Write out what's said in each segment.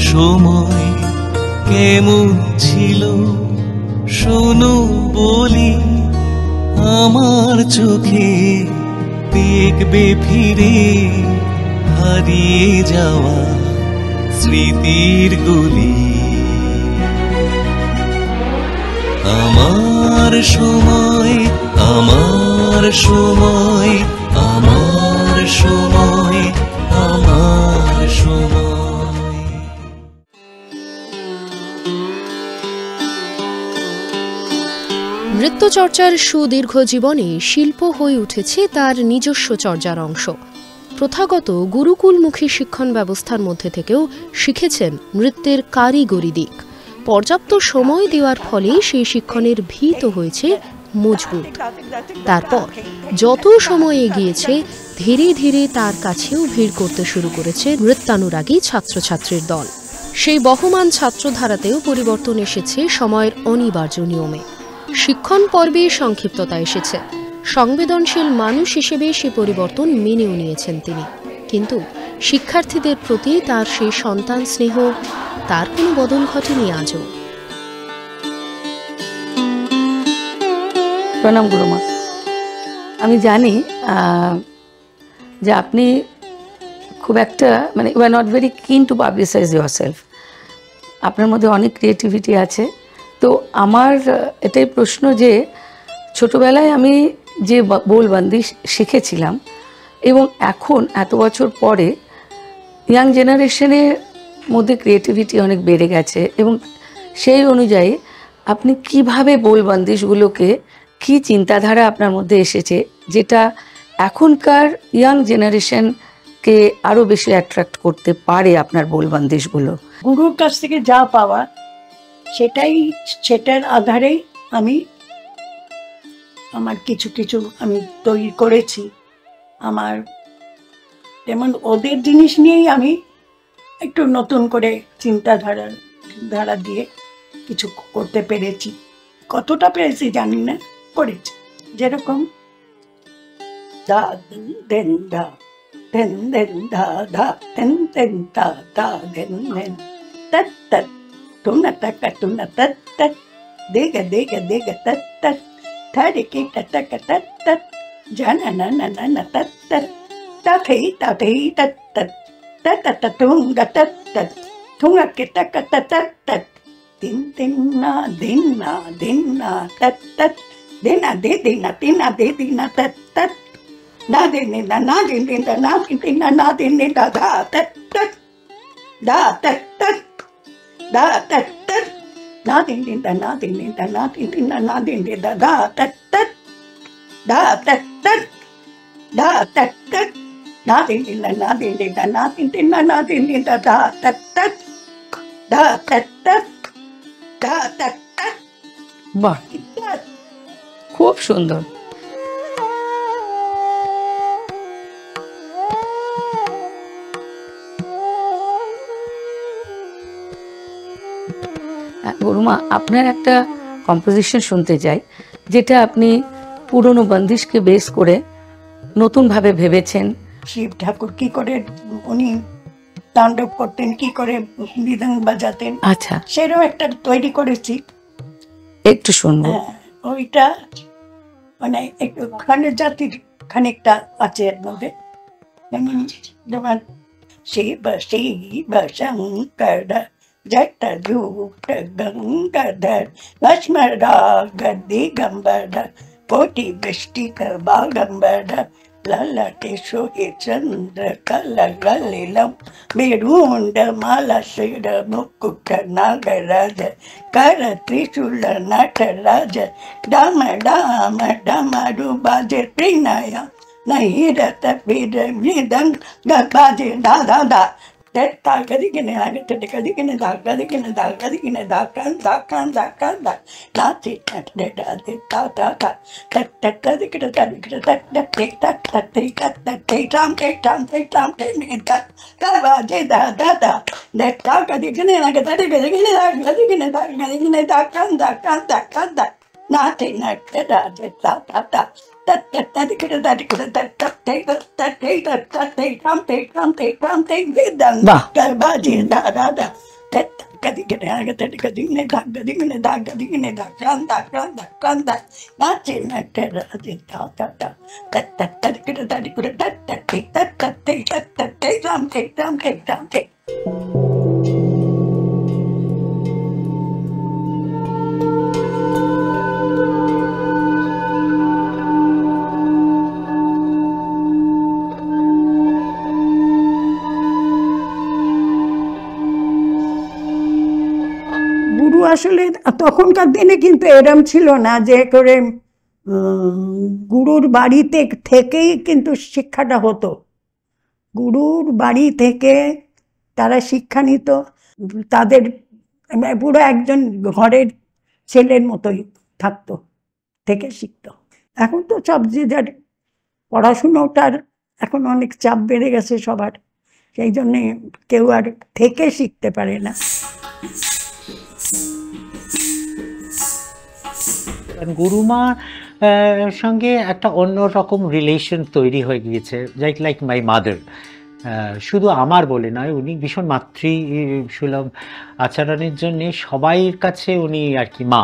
সময় কেমন ছিল শোনো বলি, আমার চোখে দেখবে ফিরে হারিয়ে যাওয়া স্মৃতির গলি। আমার সময়, আমার সময়, আমার সময়, আমার সময়। নৃত্যচর্চার সুদীর্ঘ জীবনে শিল্প হয়ে উঠেছে তার নিজস্ব চর্যার অংশ। প্রথাগত গুরুকুলমুখী শিক্ষণ ব্যবস্থার মধ্যে থেকেও শিখেছেন নৃত্যের কারিগরি দিক। পর্যাপ্ত সময় দেওয়ার ফলে সেই শিক্ষণের ভিত হয়েছে মজবুত। তারপর যত সময় এগিয়েছে ধীরে ধীরে তার কাছেও ভিড় করতে শুরু করেছে নৃত্যানুরাগী ছাত্রছাত্রীর দল। সেই বহমান ছাত্রধারাতেও পরিবর্তন এসেছে সময়ের অনিবার্য নিয়মে। শিক্ষণ পর্বে সংক্ষিপ্ততা এসেছে। সংবেদনশীল মানুষ হিসেবে সে পরিবর্তন মেনেও নিয়েছেন তিনি। কিন্তু শিক্ষার্থীদের প্রতি তার সেই সন্তান স্নেহ, তার কোনো বদল ঘটেনি আজও। প্রণাম গুরুমা। আমি জানি যে আপনি খুব একটা you are not very keen to publicize yourself. আপনার মধ্যে অনেক ক্রিয়েটিভিটি আছে। তো আমার এটাই প্রশ্ন যে ছোটবেলায় আমি যে বোলবন্দি শিখেছিলাম এবং এখন এত বছর পরে ইয়াং জেনারেশনের মধ্যে ক্রিয়েটিভিটি অনেক বেড়ে গেছে, এবং সেই অনুযায়ী আপনি কিভাবে বোলবন্দিশগুলোকে, কি চিন্তাধারা আপনার মধ্যে এসেছে যেটা এখনকার ইয়াং জেনারেশনকে আরও বেশি অ্যাট্রাক্ট করতে পারে আপনার বোলবন্দিশগুলো? গুরুর কাছ থেকে যা পাওয়া সেটার আধারেই আমি আমার কিছু কিছু আমি তৈরি করেছি। আমার যেমন ওদের জিনিস নিয়েই আমি একটু নতুন করে ধারা দিয়ে কিছু করতে পেরেছি। কতটা পেরেছি জানি না, করেছি। যেরকম দা দেন দা দেন দেন দা দা দেন দেন দা দা দেন দেন তৎ তৎ তুনা তক তুনা তৎ তৎ দেগা দেগা দেগা তৎ তৎ থারে কি তক তৎ তৎ জানা না না না না তৎ তৎ তাথেই তাথেই তৎ তৎ তৎ তৎ তুঙ্গা তৎ তৎ তুঙ্গা কে তক তৎ তৎ দিন দিন না তৎ তৎ দেনা দে দেনা তেনা দে দেনা তৎ তৎ না দে না না দে না না দে না না দে না দা তৎ তৎ da da da da da da na din din da na din din da na din din da na din din da da da da da da da da da da na din din da na din din da na din din da na din din da da da da da da da da da da বাহ, খুব সুন্দর। গুরুমা, আপনার একটা composition শুনতে চাই যেটা আপনি পুরনো বন্দিশকে বেস করে নতুনভাবে ভেবেছেন। শিব ঠাকুর কি করে উনি তাণ্ডব করতেন, কি করে মৃদঙ্গ বাজাতেন, আচ্ছা, সেরকম একটা তৈরি করেছি, একটু শুনবো। ওইটা একটু খানের জাতির খানিকটা আছে এর মধ্যে। যেমন শিব শিব শঙ্কর জটযূট গঙ্গাধর লক্ষ্মণ দিগম্বর কোটি বৃষ্টিক বাগম্বর ललाटे सोहे चंद्र कलगलिलम बेरुंड माला शिर मुकुट नागराज कर त्रिशूल नटराज डाम डाम डमरू बाजे त्रिनया नहीं रत बीर मृदंग बाजे दा दा दा ता कदिगिने आगे कदिगिने दा कदिगिने दा कदिगिने दा कान दा कान दा कान दा नाची दे दा दे ता ता ता तक तक कदिगिने तक तक तक तक तक तक तक टाम ने दा बाजे दा दा दा दे ता कदिगिने आगे कदिगिने दा कान दा कान दा कान दा গুরু আসলে তখনকার দিনে কিন্তু এরম ছিল না যে করে গুরুর বাড়িতে থেকেই কিন্তু শিক্ষাটা হতো। গুরুর বাড়ি থেকে তারা শিক্ষা নিত, তাদের পুরো একজন ঘরের ছেলের মতোই থাকতো, থেকে শিখতো। এখন তো সব যে যার পড়াশুনোটার এখন অনেক চাপ বেড়ে গেছে সবার, সেই জন্যে কেউ আর থেকে শিখতে পারে না। গুরুমা সঙ্গে একটা অন্যরকম রিলেশন তৈরি হয়ে গিয়েছে, লাইক মাই মাদার। শুধু আমার বলে নয়, উনি ভীষণ মাতৃসুলভ আচরণের জন্যে সবাইয়ের কাছে উনি আর কি মা।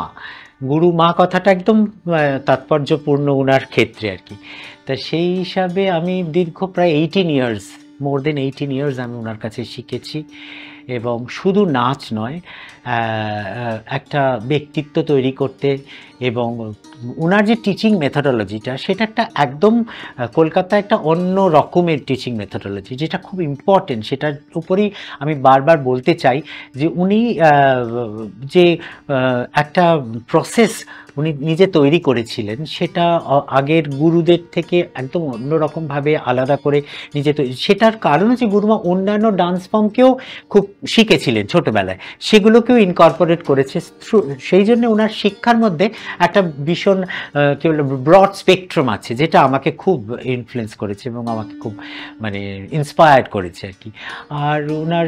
গুরু মা কথাটা একদম তাৎপর্যপূর্ণ ওনার ক্ষেত্রে আর কি। তা সেই হিসাবে আমি দীর্ঘ প্রায় 18 ইয়ার্স, মোর দেন 18 ইয়ার্স আমি ওনার কাছে শিখেছি। এবং শুধু নাচ নয়, একটা ব্যক্তিত্ব তৈরি করতে, এবং ওনার যে টিচিং মেথডোলজিটা সেটা একটা একদম কলকাতায় একটা অন্য রকমের টিচিং মেথডোলজি, যেটা খুব ইম্পর্টেন্ট। সেটার উপরেই আমি বারবার বলতে চাই যে উনি যে একটা প্রসেস উনি নিজে তৈরি করেছিলেন, সেটা আগের গুরুদের থেকে একদম অন্যরকমভাবে আলাদা করে নিজে তৈরি। সেটার কারণ হচ্ছে গুরুমা অন্যান্য ডান্স ফর্মকেও খুব শিখেছিলেন ছোটোবেলায়, সেগুলোকেও ইনকর্পোরেট করেছে। সেই জন্য ওনার শিক্ষার মধ্যে একটা ভীষণ কী বলবো ব্রড স্পেকট্রাম আছে, যেটা আমাকে খুব ইনফ্লুয়েন্স করেছে এবং আমাকে খুব মানে ইন্সপায়ার্ড করেছে আর কি। আর ওনার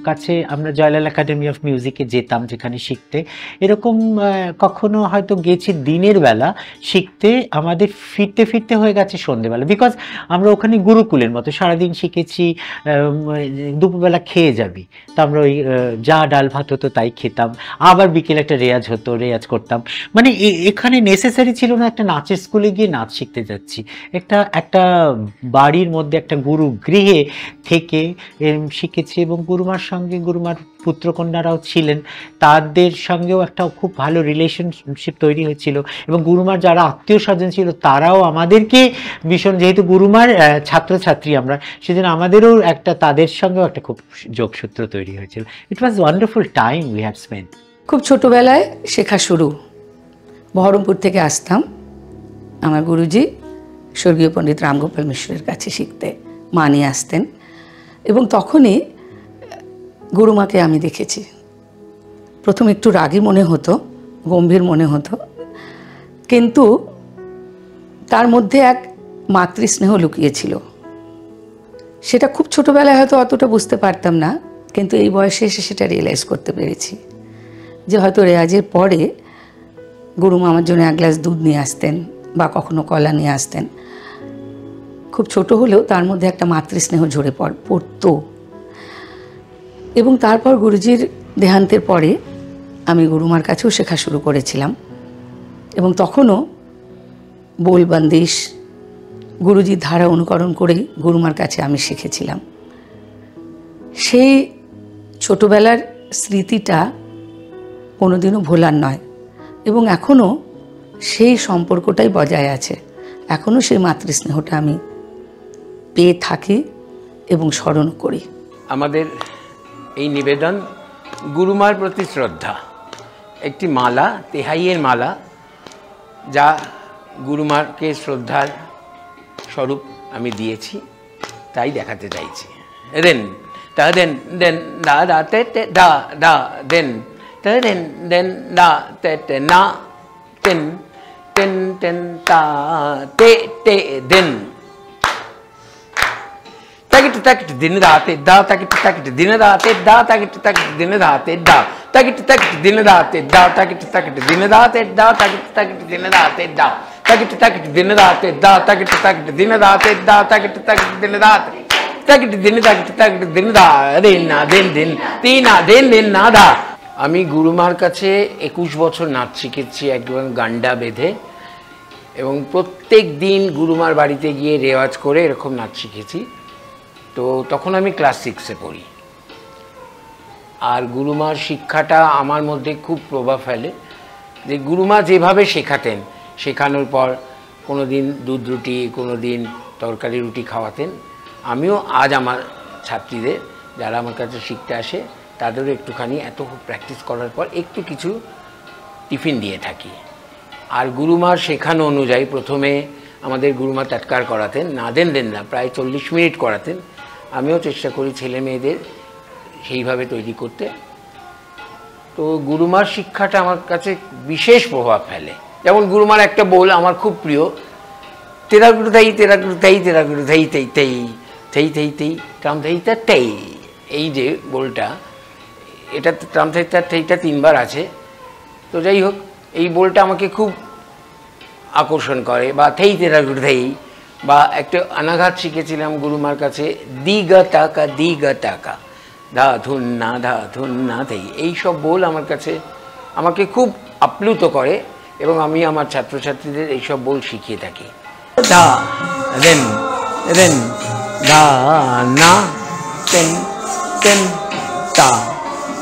কাছে আমরা জয়লাল একাডেমি অফ মিউজিকে যেতাম, যেখানে শিখতে এরকম কখনো হয়তো গেছি দিনের বেলা শিখতে, আমাদের ফিরতে ফিরতে হয়ে গেছে সন্ধেবেলা, বিকজ আমরা ওখানে গুরুকুলের মতো সারাদিন শিখেছি। দুপুরবেলা খেয়ে যাবি, তো আমরা ওই যা ডাল ভাত হতো তাই খেতাম, আবার বিকেলে একটা রেয়াজ হতো, রেয়াজ করতাম। মানে এখানে নেসেসারি ছিল না একটা নাচের স্কুলে গিয়ে নাচ শিখতে যাচ্ছি, একটা বাড়ির মধ্যে একটা গুরু গৃহে থেকে শিখেছি। এবং গুরুমার সঙ্গে গুরুমার পুত্রকন্যারাও ছিলেন, তাদের সঙ্গেও একটা খুব ভালো রিলেশনশিপ তৈরি হয়েছিল। এবং গুরুমার যারা আত্মীয় স্বজন ছিল তারাও আমাদেরকে ভীষণ, যেহেতু গুরুমার ছাত্রছাত্রী আমরা, সেজন্য আমাদেরও একটা তাদের সঙ্গেও একটা খুব যোগসূত্র তৈরি হয়েছিল। It was wonderful time we have spent. খুব ছোটোবেলায় শেখা শুরু, বহরমপুর থেকে আসতাম আমার গুরুজি স্বর্গীয় পণ্ডিত রামগোপাল মিশ্রের কাছে শিখতে, মা নিয়ে আসতেন। এবং তখনই গুরুমাকে আমি দেখেছি, প্রথম একটু রাগী মনে হতো, গম্ভীর মনে হতো, কিন্তু তার মধ্যে এক মাতৃস্নেহ লুকিয়েছিল। সেটা খুব ছোটোবেলায় হয়তো অতটা বুঝতে পারতাম না, কিন্তু এই বয়সে এসে সেটা রিয়েলাইজ করতে পেরেছি যে হয়তো রেয়াজের পরে গুরুমা আমার জন্য এক গ্লাস দুধ নিয়ে আসতেন বা কখনো কলা নিয়ে আসতেন। খুব ছোট হলেও তার মধ্যে একটা মাতৃস্নেহ ঝরে পড়তো। এবং তারপর গুরুজির দেহান্তের পরে আমি গুরুমার কাছেও শেখা শুরু করেছিলাম। এবং তখনও বোল বন্দিশ গুরুজির ধারা অনুকরণ করেই গুরুমার কাছে আমি শিখেছিলাম। সেই ছোটোবেলার স্মৃতিটা কোনোদিনও ভোলার নয়, এবং এখনও সেই সম্পর্কটাই বজায় আছে। এখনও সেই মাতৃস্নেহটা আমি পেয়ে থাকি এবং স্মরণ করি। আমাদের এই নিবেদন গুরুমার প্রতি শ্রদ্ধা, একটি মালা, তেহাইয়ের মালা, যা গুরুমারকে শ্রদ্ধার স্বরূপ আমি দিয়েছি, তাই দেখাতে চাইছি। দেন তা দেন দেন দা দা তে তে দা দা দেন তা দেন দেন দা তে তে না তেন তেন তেন তা তে তে দেন তাকিট তাকিট দিন রাতে দা তাকিট তাকিট দিন রাতে দা তাকিট তাকিট দিন রাতে দা tacket tacket dinadate da tacket tacket dinadate da tacket tacket dinadate da tacket tacket dinadate da tacket tacket dinadate da tacket tacket dinadate tacket dinadate tacket dinada dinna din din tina din din nada আমি গুরুমার কাছে 21 বছর নাচ শিখেছি একদম গান্ডা বেঁধে এবং প্রত্যেক দিন গুরুমার বাড়িতে গিয়ে রেওয়াজ করে এরকম নাচ শিখেছি। তো তখন আমি ক্লাস 6-এ পড়ি। আর গুরুমার শিক্ষাটা আমার মধ্যে খুব প্রভাব ফেলে যে গুরুমা যেভাবে শেখাতেন, শেখানোর পর কোনো দিন দুধ রুটি, কোনো দিন তরকারি রুটি খাওয়াতেন। আমিও আজ আমার ছাত্রীদের যারা আমার কাছে শিখতে আসে তাদেরও একটুখানি এত প্র্যাকটিস করার পর একটু কিছু টিফিন দিয়ে থাকি। আর গুরুমার শেখানো অনুযায়ী প্রথমে আমাদের গুরুমা টাটকার করাতেন, না দেন না প্রায় 40 মিনিট করাতেন। আমিও চেষ্টা করি ছেলে মেয়েদের সেইভাবে তৈরি করতে। তো গুরুমার শিক্ষাটা আমার কাছে বিশেষ প্রভাব ফেলে। যেমন গুরুমার একটা বোল আমার খুব প্রিয়, তেরা গুরু থাই তেরা গুরু থাই তেরা গুরু থাই তেই তেই থেই থেই থেই ট্রাম থাইতা তেই। এই যে বোলটা, এটা ট্রাম থাইতা থেইটা 3 বার আছে। তো যাই হোক, এই বোলটা আমাকে খুব আকর্ষণ করে। বা থেই তেরা গুরু থাই, বা একটা অনাঘাত শিখেছিলাম গুরুমার কাছে, দিগা টাকা ধা ধুন্না থেই। এইসব বোল আমার কাছে আমাকে খুব আপ্লুত করে এবং আমি আমার ছাত্রছাত্রীদের এইসব বোল শিখিয়ে থাকি। ধা রেন রেন ধা না তেন তেন তা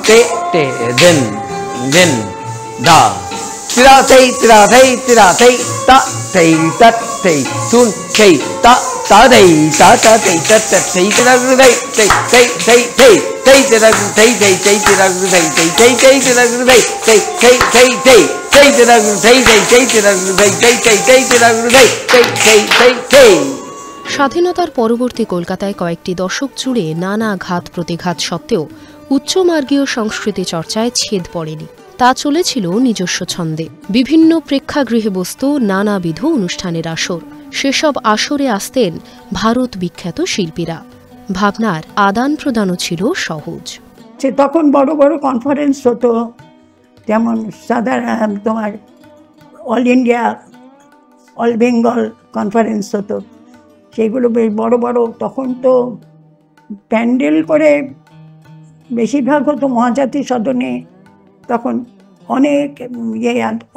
তে তে দেন দেন ধা তিরা থেই তা থেই তৎ থেই তুন থেই তা তা দেই তা তা থেই তৎ তৎ থেই তিরা গুরু থেই থেই থেই থেই থেই থেই তিরা গুরু থেই থেই থেই তিরা গুরু থেই থেই থেই থেই তিরা গুরু থেই থেই থেই থেই থেই থেই তিরা গুরু থেই থেই থেই তিরা গুরু থেই থেই থেই থেই তিরা গুরু থেই থেই থেই থেই থেই। স্বাধীনতার পরবর্তী কলকাতায় কয়েকটি দশক জুড়ে নানা ঘাত প্রতিঘাত সত্ত্বেও উচ্চমার্গীয় সংস্কৃতি চর্চায় ছেদ পড়েনি। তা চলেছিল নিজস্ব ছন্দে। বিভিন্ন প্রেক্ষাগৃহে বসত নানাবিধ অনুষ্ঠানের আসর। সেসব আসরে আসতেন ভারত বিখ্যাত শিল্পীরা। ভাবনার আদান প্রদানও ছিল সহজ। তখন বড় বড় কনফারেন্স হতো, যেমন সাধারণ তোমার all India, all Bengal conference হতো। সেগুলো বেশ বড় বড়। তখন তো প্যান্ডেল করে বেশিরভাগ হতো মহাজাতি সদনে। তখন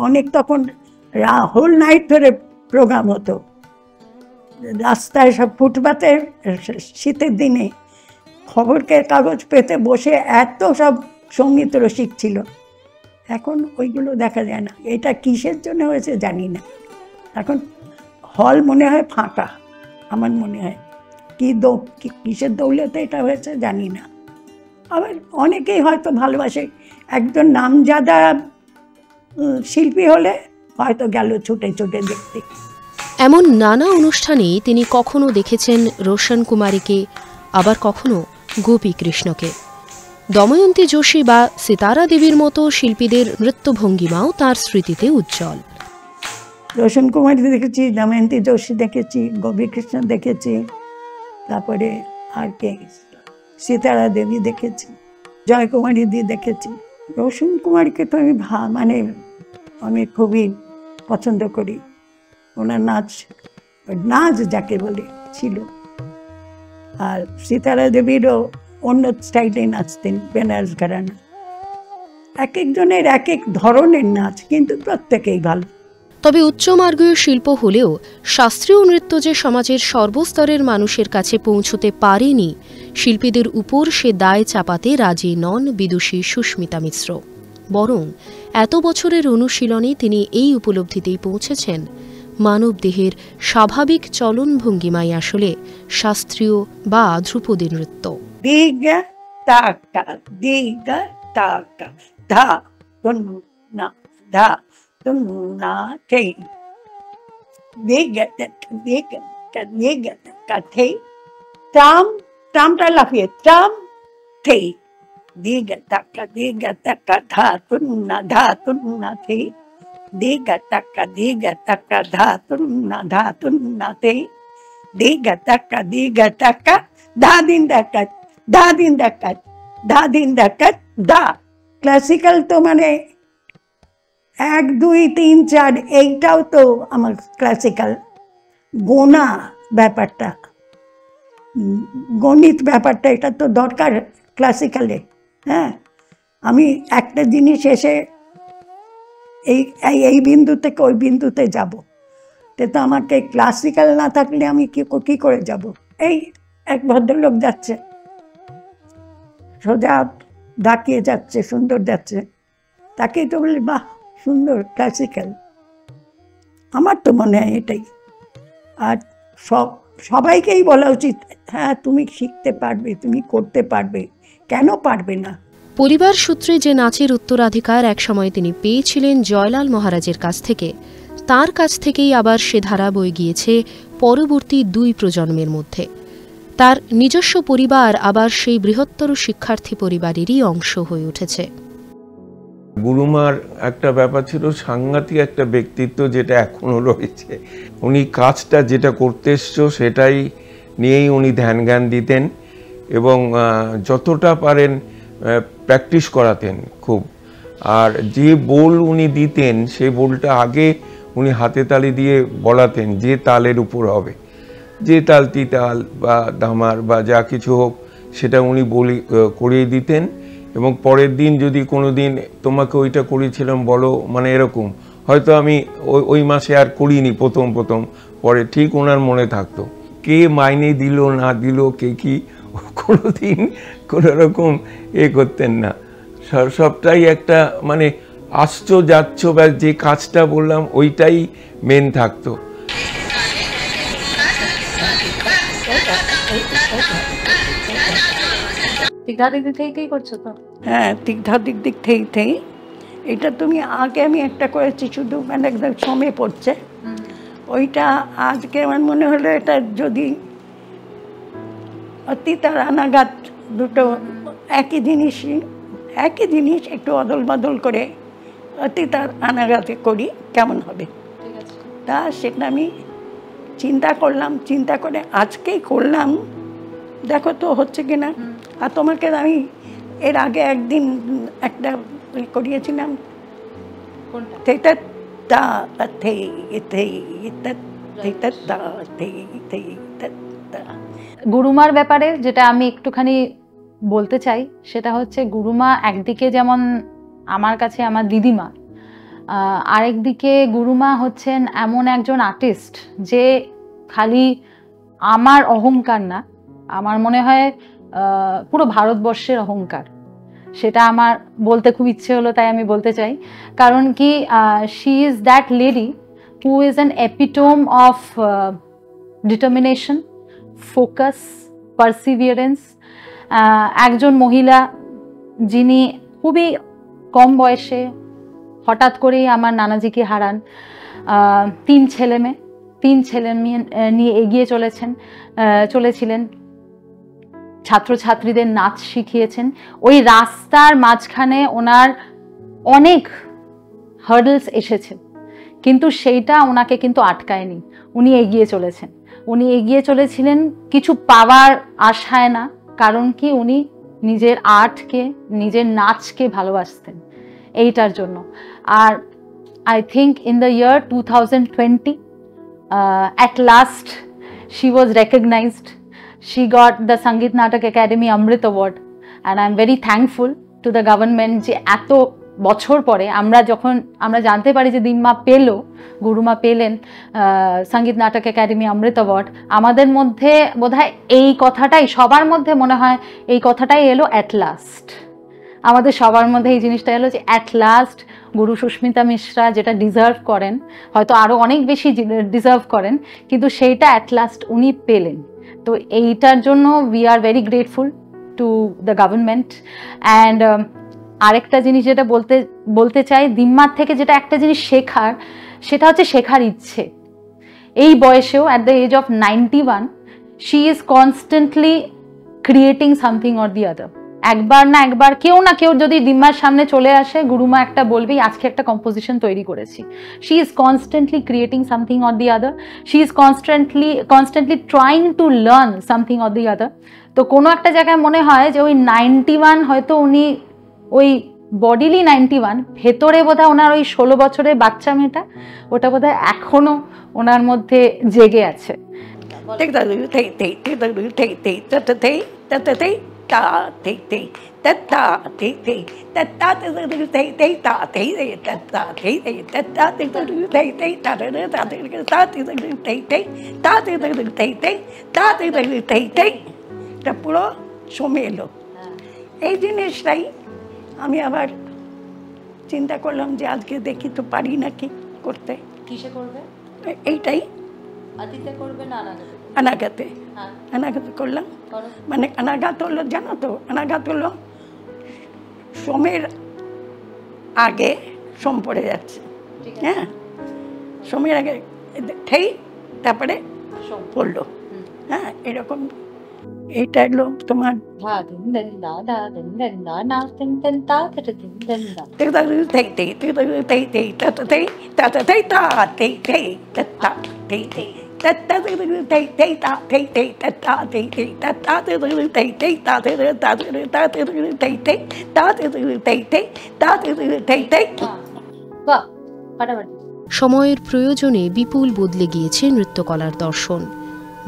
অনেক তখন হোল নাইট ধরে প্রোগ্রাম হতো রাস্তায়, সব ফুটপাতে। শীতের দিনে খবরের কাগজ পেতে বসে এত সব সঙ্গীত রসিক ছিল। এখন ওইগুলো দেখা যায় না। এটা কিসের জন্য হয়েছে জানি না। এখন হল মনে হয় ফাঁকা, আমার মনে হয়। কিসের দৌলতে এটা হয়েছে জানি না। আবার অনেকেই হয়তো ভালোবাসে। একজন নামজাদা শিল্পী হলে হয়তো গেল ছুটে ছুটে দেখতে। এমন নানা অনুষ্ঠানেই তিনি কখনো দেখেছেন রোশন কুমারীকে, আবার কখনো গোপী কৃষ্ণকে। দময়ন্তী যোশী বা সিতারা দেবীর মতো শিল্পীদের নৃত্যভঙ্গিমাও তাঁর স্মৃতিতে উজ্জ্বল। রোশন কুমারী দেখেছি, দময়ন্তী যোশী দেখেছি, গোপী কৃষ্ণ দেখেছি, তারপরে আর কে, সিতারা দেবী দেখেছি, জয়কুমারী দি দেখেছি। রোশন কুমারীকে তো আমি আমি খুবই পছন্দ করি। ওনার নাচ যাকে বলে ছিল। আর সিতারা দেবীরও অন্য স্টাইলে নাচতেন, বেনারস ঘরানা। এক একজনের এক এক ধরনের নাচ, কিন্তু প্রত্যেকেই ভালো। তবে উচ্চমার্গীয় শিল্প হলেও শাস্ত্রীয় নৃত্য যে সমাজের সর্বস্তরের মানুষের কাছে পৌঁছতে পারেনি, শিল্পীদের উপর সে দায় চাপাতে রাজি নন বিদুষী সুস্মিতা মিশ্র। বরং এত বছরের অনুশীলনে তিনি এই উপলব্ধিতেই পৌঁছেছেন, মানবদেহের স্বাভাবিক চলন ভঙ্গিমাই আসলে শাস্ত্রীয় বা ধ্রুপদী নৃত্য। দিগা তাকা দিগা তাকা ধা তুন্না ধা তুন্না থেই দিগা তাকা থেই ট্রামটা লাফিয়ে ট্রাম থেই দিগা তাকা ধা তুন্না থেই দিগা তাকা ধা তুন্না থেই দিগা তাকা ধা দিন দেখা ধা ক্লাসিক্যাল তো মানে 1 2 3 4 এইটাও তো আমার ক্লাসিক্যাল। গোনা ব্যাপারটা, গণিত ব্যাপারটা, এটা তো দরকার ক্লাসিক্যালে। হ্যাঁ, আমি একটা জিনিস এসে এই এই বিন্দু থেকে ওই বিন্দুতে যাব, তো আমাকে ক্লাসিক্যাল না থাকলে আমি কি করে যাব? এই এক ভদ্রলোক যাচ্ছে, সোজা ডাকিয়ে যাচ্ছে, সুন্দর যাচ্ছে, তাকেই তো বলি বাহ সুন্দর, ক্লাসিক্যাল। আমার তো মনে হয় এটাই। আর সবাইকেই বলা উচিত, হ্যাঁ তুমি শিখতে পারবে, তুমি করতে পারবে, কেন পারবে না? পরিবার সূত্রে যে নাচের উত্তরাধিকার একসময় তিনি পেয়েছিলেন জয়লাল মহারাজের কাছ থেকে, তার কাছ থেকেই আবার সে ধারা বয়ে গিয়েছে পরবর্তী 2 প্রজন্মের মধ্যে। তার নিজস্ব পরিবার আবার সেই বৃহত্তর শিক্ষার্থী পরিবারেরই অংশ হয়ে উঠেছে। গুরুমার একটা ব্যাপার ছিল, সাংঘাতিক একটা ব্যক্তিত্ব, যেটা এখনো রয়েছে। উনি কাজটা যেটা করতে এসছো সেটাই নিয়েই উনি ধ্যান জ্ঞান দিতেন, এবং যতটা পারেন প্র্যাকটিস করাতেন খুব। আর যে বোল উনি দিতেন সেই বোলটা আগে উনি হাতে তালি দিয়ে বলাতেন যে তালের উপর হবে, যে তাল তিতাল বা ধামার বা যা কিছু হোক সেটা উনি করিয়ে দিতেন। এবং পরের দিন যদি কোনো দিন তোমাকে ওইটা করেছিলাম বলো, মানে এরকম হয়তো আমি ওই মাসে আর করিনি প্রথম পরে ঠিক ওনার মনে থাকতো। কে মাইনে দিল না দিল, কে কি, কোনোদিন কোনো রকম করতেন না। সবটাই একটা মানে আসছো যাচ্ছ বা যে কাজটা বললাম ওইটাই মেন থাকতো। হ্যাঁ, দিক থেকেই। এটা তুমি আগে আমি একটা করেছি, শুধু মানে একদম সময় পড়ছে, ওইটা আজকে আমার মনে হলো এটা যদি অতীত আর অনাগত দুটো একই জিনিস একটু অদল বদল করে অতীত আর অনাগতে করি কেমন হবে। তা সেটা আমি চিন্তা করে আজকেই করলাম, দেখো তো হচ্ছে কিনা। আর তোমাকে আমি এর আগে একদিন একটা করিয়েছিলাম, গুরুমার ব্যাপারে যেটা আমি একটুখানি বলতে চাই সেটা হচ্ছে, গুরুমা একদিকে যেমন আমার কাছে আমার দিদিমা, আরেকদিকে গুরুমা হচ্ছেন এমন একজন আর্টিস্ট যে খালি আমার অহংকার না, আমার মনে হয় পুরো ভারতবর্ষের অহংকার। সেটা আমার বলতে খুব ইচ্ছে হলো, তাই আমি বলতে চাই। কারণ কি, she is that lady who is an epitome of determination, focus, perseverance. একজন মহিলা যিনি খুবই কম বয়সে হঠাৎ করেই আমার নানাজিকে হারান। 3 ছেলে মেয়ে নিয়ে এগিয়ে চলেছিলেন, ছাত্রছাত্রীদের নাচ শিখিয়েছেন। ওই রাস্তার মাঝখানে ওনার অনেক হার্ডলস এসেছে, কিন্তু সেইটা ওনাকে কিন্তু আটকায়নি। উনি এগিয়ে চলেছিলেন কিছু পাওয়ার আশায় না, কারণ কি উনি নিজের আর্টকে, নিজের নাচকে ভালোবাসতেন এইটার জন্য। আর I think in the year 2020 at last she was recognized. She got the Sangeet Natak Academy Amrit Award, and I am very thankful to the government যে এত বছর পরে আমরা জানতে পারি যে গুরুমা পেলেন সঙ্গীত নাটক একাডেমি অমৃত অ্যাওয়ার্ড। আমাদের মধ্যে বোধহয় এই কথাটাই, সবার মধ্যে মনে হয় এই কথাটাই এলো অ্যাট লাস্ট। আমাদের সবার মধ্যে এই জিনিসটা এলো যে অ্যাট লাস্ট গুরু সুস্মিতা মিশ্রা যেটা ডিজার্ভ করেন, হয়তো আরও অনেক বেশি ডিজার্ভ করেন, কিন্তু সেইটা অ্যাট লাস্ট উনি পেলেন। তো এইটার জন্য we are very grateful to the government. And আরেকটা জিনিস যেটা বলতে চাই, দিম্মার থেকে যেটা একটা জিনিস শেখার, সেটা হচ্ছে শেখার ইচ্ছে। এই বয়সেও at the age of 91 she is constantly creating something or the other. একবার না একবার কেউ না কেউ যদি দিম্মার সামনে চলে আসে, গুরুমা একটা বলবেই আজকে একটা কম্পোজিশন তৈরি করেছি। She is constantly creating something or the other, she is constantly trying to learn something or the other. তো কোনো একটা জায়গায় মনে হয় যে ওই 91 হয়তো উনি ওই বডিলি 91, ভেতরে বোধহয় ওনার ওই 16 বছরের বাচ্চা মেয়েটা, ওটা বোধহয় এখনো ওনার মধ্যে জেগে আছে। পুরো সময় এলো। এই জিনিসটাই আমি আবার চিন্তা করলাম যে আজকে দেখি তো পারি নাকি করতে। কিসে করবে? এইটাই আদিতে করবে না অনাগতে? অনাগতে। অনাগত করলাম। মানে অনাঘাত হলো, জানো তো, অনাঘাত হলো সময়ের আগে সোম পড়ে যাচ্ছে। হ্যাঁ, সময়ের আগে ঠেই তারপরে পড়লো। হ্যাঁ, এরকম। এইটা হলো তোমার সময়ের প্রয়োজনে বিপুল বদলে গিয়েছে নৃত্যকলার দর্শন।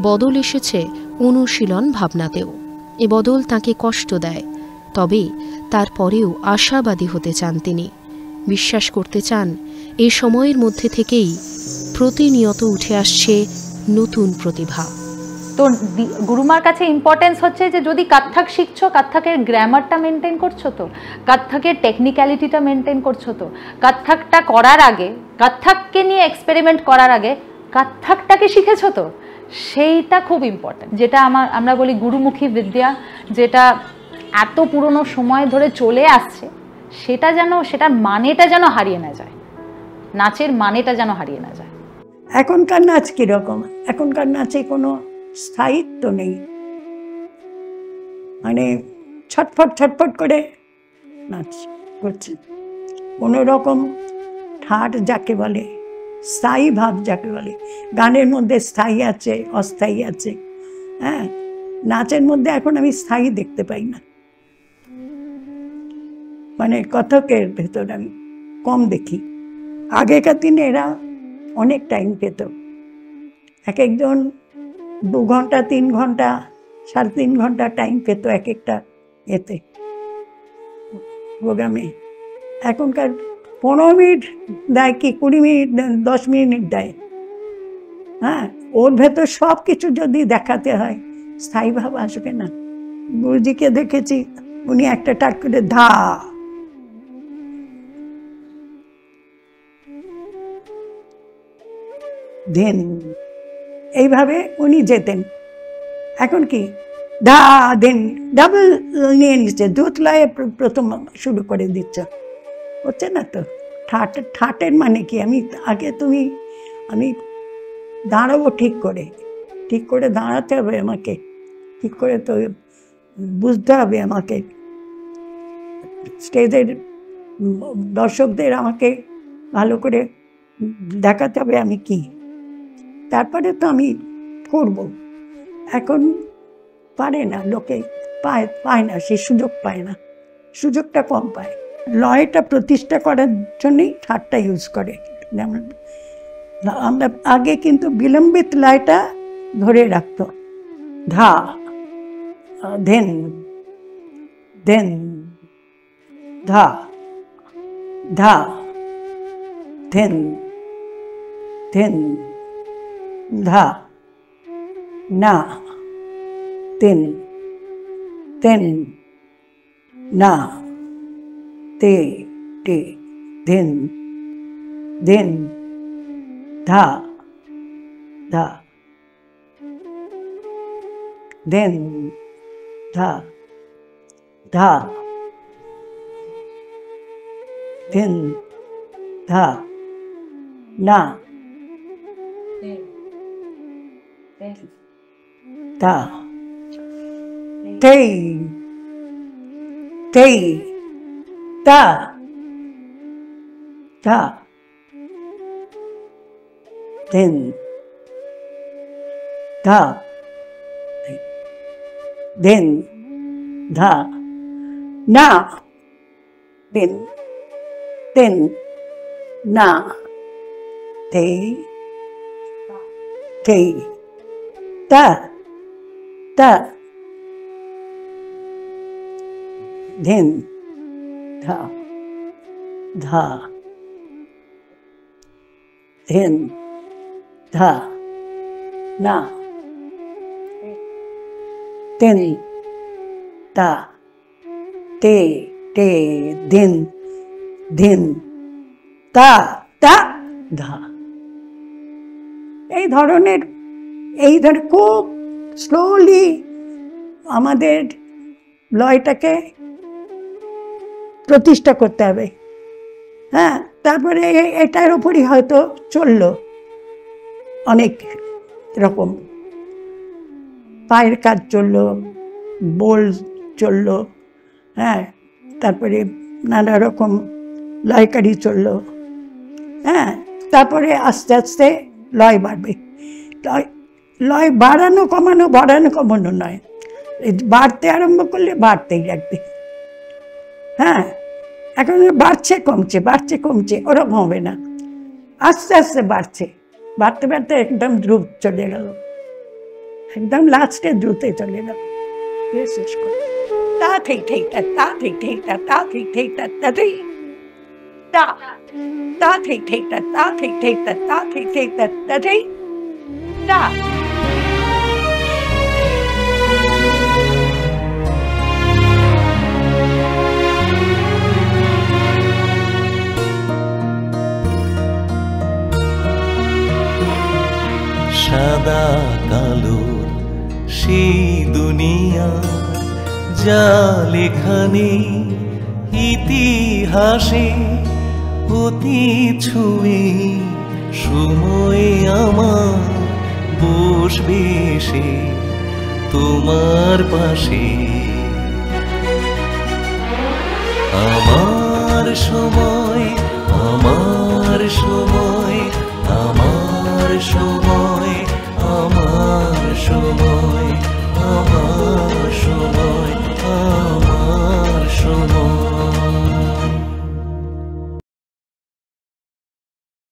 বদল এসেছে অনুশীলন ভাবনাতেও। এ বদল তাকে কষ্ট দেয়, তবে তারপরেও আশাবাদী হতে চান তিনি। বিশ্বাস করতে চান এ সময়ের মধ্যে থেকেই প্রতিনিয়ত উঠে আসছে নতুন প্রতিভা। তো গুরুমার কাছে ইম্পর্টেন্স হচ্ছে যে যদি কত্থক শিখছো, কত্থকের গ্রামারটা মেনটেন করছো তো, কত্থকের টেকনিক্যালিটিটা মেনটেন করছো তো, কত্থকটা করার আগে, কত্থককে নিয়ে এক্সপেরিমেন্ট করার আগে কত্থকটাকে শিখেছো তো, সেইটা খুব ইম্পর্টেন্ট। যেটা আমরা বলি গুরুমুখী বিদ্যা, যেটা এত পুরনো সময় ধরে চলে আসছে, সেটা যেন, সেটার মানেটা যেন হারিয়ে না যায়, নাচের মানেটা যেন হারিয়ে না যায়। এখনকার নাচ কিরকম? এখনকার নাচে কোনো স্থায়িত্ব নেই, মানে ছটফট ছটফট করে নাচ করছে। কোনো রকম ঠাট যাকে বলে, স্থায়ী ভাব যাকে বলে, গানের মধ্যে স্থায়ী আছে, অস্থায়ী আছে। হ্যাঁ, নাচের মধ্যে এখন আমি স্থায়ী দেখতে পাই না। মানে কত্থকের ভেতর আমি কম দেখি। আগেকার দিনে এরা অনেক টাইম পেত, এক একজন 2 ঘন্টা 3 ঘন্টা 3.5 ঘন্টা টাইম পেত এক একটা এতে প্রোগ্রামে। এখনকার 15 মিনিট দেয় কি 20 মিনিট 10 মিনিট দেয়। হ্যাঁ, ওর ভেতর সব কিছু যদি দেখাতে হয়, স্থায়ী ভাব আসবে না। গুরুজিকে দেখেছি, উনি একটা টাক করে ধা, দেন, এইভাবে উনি যেতেন। এখন কি ধা দেন, ডাবল নিয়ে নিচ্ছে, দ্রুত লয়ে প্রথম শুরু করে দিচ্ছে, হচ্ছে না তো। ঠাটের মানে কি? আমি দাঁড়াবো ঠিক করে দাঁড়াতে হবে আমাকে, ঠিক করে তো বুঝতে হবে আমাকে, স্টেজের দর্শকদের আমাকে ভালো করে দেখাতে হবে আমি কি, তারপরে তো আমি করব। এখন পারে না, লোকে পায় না, সে সুযোগ পায় না, সুযোগটা কম পায়। লয়টা প্রতিষ্ঠা করার জন্যই ঠাটটা ইউজ করে। যেমন আমরা আগে কিন্তু বিলম্বিত লয়টা ধরে রাখতো, ধা ধেন দেন, ধা ধা ধেন ধেন, ধা না তেন তেন, না তে টে, ধেন দেন, ধা ধা দেন, ধা ধা দেন, ধা না তা তেই তেই তা তা দেন, ধা দেন, ধা না দিন দিন না দে দে তা তা ধিন ধা ধা ধিন ধা না তিন তা তে তে দিন দিন তা তা ধা। এই ধরনের খুব স্লোলি আমাদের লয়টাকে প্রতিষ্ঠা করতে হবে। হ্যাঁ, তারপরে এটার উপরই হয়তো চললো অনেক রকম পায়ের কাজ চললো, বোল চললো, হ্যাঁ, তারপরে নানা রকম লয়কারি চললো। হ্যাঁ, তারপরে আস্তে আস্তে লয় বাড়বে। লয় বাড়ানো কমানো নয়, বাড়তে আরম্ভ করলে বাড়তেই রাখবে। হ্যাঁ, এখন বাড়ছে কমছে ওরকম হবে না, আস্তে আস্তে বাড়তে একদম দ্রুত চলে গেল, একদম লাস্টে দ্রুতে চলে গেল। শেষ করে তা ঠিক তা তা ঠিক তা তা ঠিক তা তা ঠিক তা তা ঠিক তা তা ঠিক তা তা ঠিক তা তা ঠিক তা। সাদা কালোর সেই দুনিয়া যা লেখানে ইতিহাসে অতি ছুঁয়ে সময় আমার বসবে সে তোমার পাশে। আমার সময় আমার সময় আমার সময়